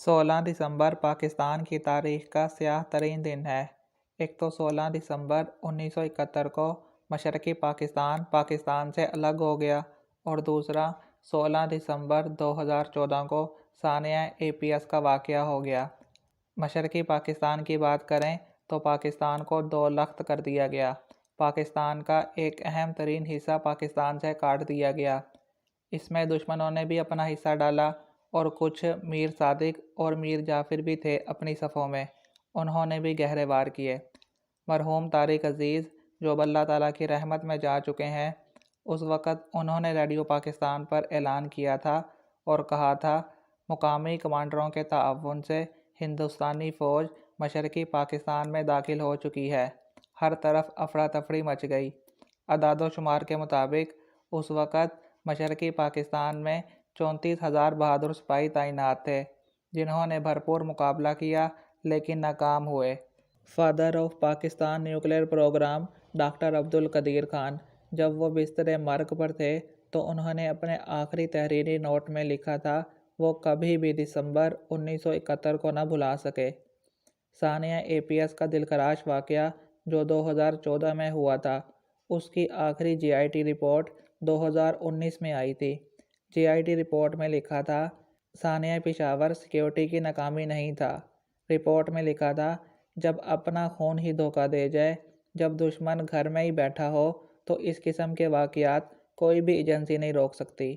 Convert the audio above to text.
16 दिसंबर पाकिस्तान की तारीख का स्याह तरीन दिन है। एक तो 16 दिसंबर 1971 को मशरक़ी पाकिस्तान पाकिस्तान से अलग हो गया, और दूसरा 16 दिसंबर 2014 को सानिया APS का वाक़या हो गया। मशरक़ी पाकिस्तान की बात करें तो पाकिस्तान को दो लख्त कर दिया गया। पाकिस्तान का एक अहम तरीन हिस्सा पाकिस्तान से काट दिया गया। इसमें दुश्मनों ने भी अपना हिस्सा डाला, और कुछ मीर सादिक और मीर जाफ़िर भी थे अपनी सफ़ों में। उन्होंने भी गहरे वार किए। मरहूम तारिक अज़ीज़ जो अल्लाह ताला की रहमत में जा चुके हैं, उस वक़्त उन्होंने रेडियो पाकिस्तान पर ऐलान किया था और कहा था, मुकामी कमांडरों के ताअवुन से हिंदुस्तानी फ़ौज मशरक़ी पाकिस्तान में दाखिल हो चुकी है। हर तरफ अफरा तफरी मच गई। अदाद शुमार के मुताबिक उस वक़्त मशरक़ी पाकिस्तान में 34,000 बहादुर सिपाही तैनात थे, जिन्होंने भरपूर मुकाबला किया लेकिन नाकाम हुए। Father of Pakistan nuclear programme doctor Abdul Qadeer Khan जब वो बिस्तरे मर्ग पर थे तो उन्होंने अपने आखिरी तहरीरी नोट में लिखा था, वो कभी भी दिसंबर 1971 को न भुला सके। सानिया APS का दिलखराश वाक़या जो 2014 में हुआ था, उसकी आखिरी GIT रिपोर्ट 2019 में आई थी। GIT रिपोर्ट में लिखा था, सानिया पेशावर सिक्योरिटी की नाकामी नहीं था। रिपोर्ट में लिखा था, जब अपना खून ही धोखा दे जाए, जब दुश्मन घर में ही बैठा हो, तो इस किस्म के वाक़यात कोई भी एजेंसी नहीं रोक सकती।